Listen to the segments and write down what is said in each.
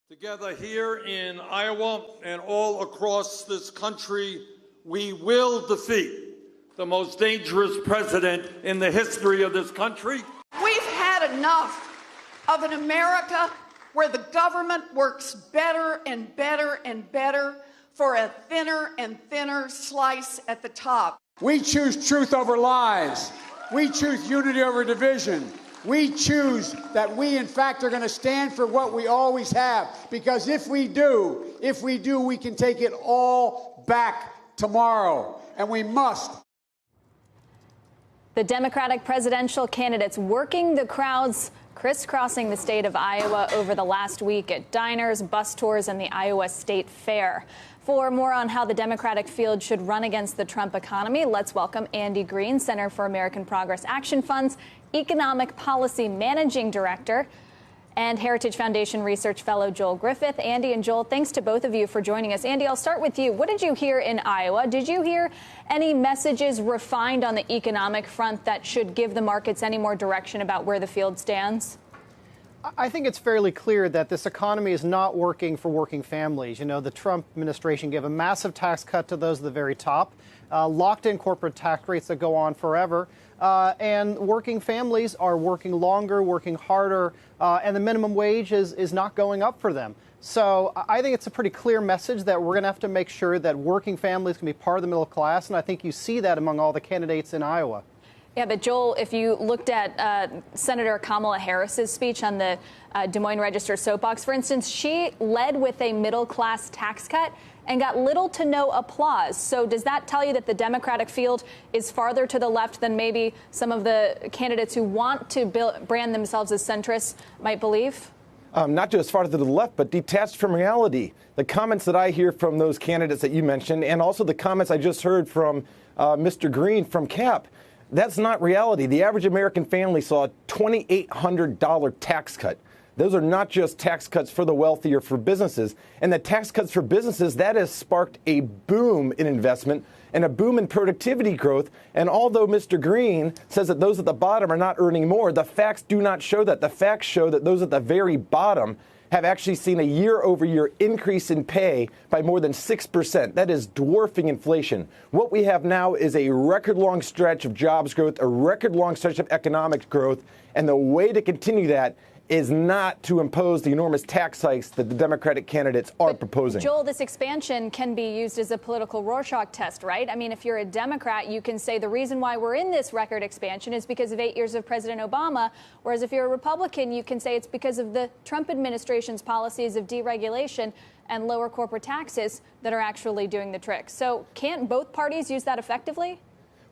Together here in Iowa and all across this country, we will defeat the most dangerous president in the history of this country. We've had enough of an America where the government works better and better and better for a thinner and thinner slice at the top. We choose truth over lies. We choose unity over division. We choose that we, in fact, are going to stand for what we always have. Because if we do, we can take it all back tomorrow. And we must. The Democratic presidential candidates working the crowds crisscrossing the state of Iowa over the last week at diners, bus tours, and the Iowa State Fair. For more on how the Democratic field should run against the Trump economy, let's welcome Andy Green, Center for American Progress Action Fund's Economic Policy Managing Director, and Heritage Foundation Research Fellow Joel Griffith. Andy and Joel, thanks to both of you for joining us. Andy, I'll start with you. What did you hear in Iowa? Did you hear any messages refined on the economic front that should give the markets any more direction about where the field stands? I think it's fairly clear that this economy is not working for working families. You know, the Trump administration gave a massive tax cut to those at the very top, locked in corporate tax rates that go on forever. And working families are working longer, working harder, and the minimum wage is not going up for them. So I think it's a pretty clear message that we're going to have to make sure that working families can be part of the middle class. And I think you see that among all the candidates in Iowa. Yeah, but Joel, if you looked at Senator Kamala Harris's speech on the Des Moines Register soapbox, for instance, she led with a middle-class tax cut and got little to no applause. So does that tell you that the Democratic field is farther to the left than maybe some of the candidates who want to brand themselves as centrists might believe? Not just farther to the left, but detached from reality. The comments that I hear from those candidates that you mentioned, and also the comments I just heard from Mr. Green from CAP, that's not reality. The average American family saw a $2,800 tax cut. Those are not just tax cuts for the wealthy or for businesses. And the tax cuts for businesses, that has sparked a boom in investment and a boom in productivity growth. And although Mr. Green says that those at the bottom are not earning more, the facts do not show that. The facts show that those at the very bottom have actually seen a year-over-year increase in pay by more than 6%. That is dwarfing inflation. What we have now is a record-long stretch of jobs growth, a record-long stretch of economic growth, and the way to continue that is not to impose the enormous tax hikes that the Democratic candidates are proposing. Joel, this expansion can be used as a political Rorschach test, right? I mean, if you're a Democrat, you can say the reason why we're in this record expansion is because of 8 years of President Obama, whereas if you're a Republican, you can say it's because of the Trump administration's policies of deregulation and lower corporate taxes that are actually doing the trick. So can't both parties use that effectively?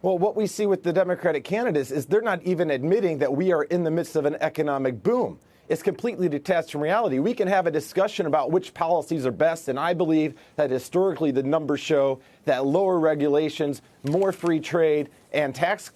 Well, what we see with the Democratic candidates is they're not even admitting that we are in the midst of an economic boom. It's completely detached from reality. We can have a discussion about which policies are best, and I believe that historically the numbers show that lower regulations, more free trade, and tax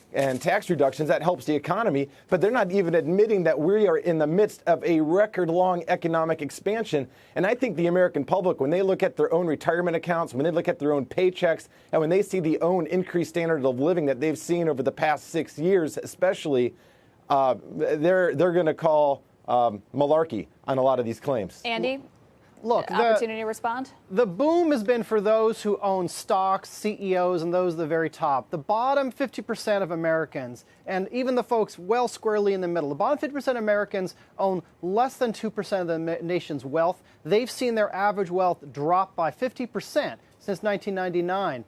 reductions, that helps the economy. But they're not even admitting that we are in the midst of a record-long economic expansion. And I think the American public, when they look at their own retirement accounts, when they look at their own paychecks, and when they see the own increased standard of living that they've seen over the past 6 years, especially, they're going to call malarkey on a lot of these claims. Andy? Look, opportunity to respond? The boom has been for those who own stocks, CEOs, and those at the very top. The bottom 50% of Americans, and even the folks well squarely in the middle, the bottom 50% of Americans own less than 2% of the nation's wealth. They've seen their average wealth drop by 50% since 1999.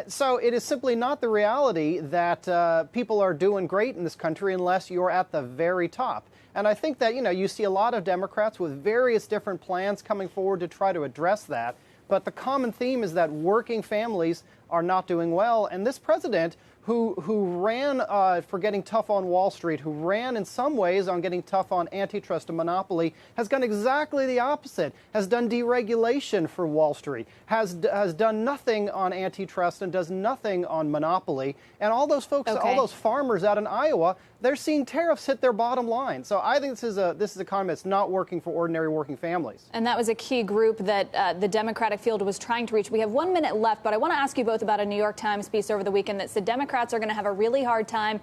So it is simply not the reality that people are doing great in this country unless you're at the very top. And I think that, you see a lot of Democrats with various different plans coming forward to try to address that. But the common theme is that working families are not doing well. And this president, who ran for getting tough on Wall Street, who ran in some ways on getting tough on antitrust and monopoly, has done exactly the opposite, has done deregulation for Wall Street, has done nothing on antitrust and does nothing on monopoly. And all those folks, all those farmers out in Iowa, they're seeing tariffs hit their bottom line. So I think this is an economy that's not working for ordinary working families. And that was a key group that the Democratic field was trying to reach. We have 1 minute left, but I want to ask you both about a New York Times piece over the weekend that said Democrats are going to have a really hard time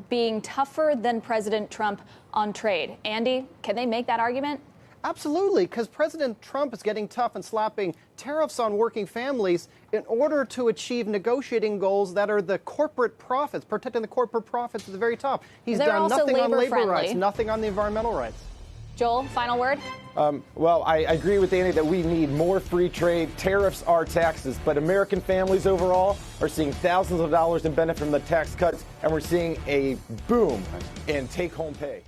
being tougher than President Trump on trade. Andy, can they make that argument? Absolutely, because President Trump is getting tough and slapping tariffs on working families in order to achieve negotiating goals that are the corporate profits, protecting the corporate profits at the very top. He's done nothing on labor rights, nothing on the environmental rights. Joel, final word? Well, I agree with Annie that we need more free trade. Tariffs are taxes, but American families overall are seeing thousands of dollars in benefit from the tax cuts, and we're seeing a boom in take-home pay.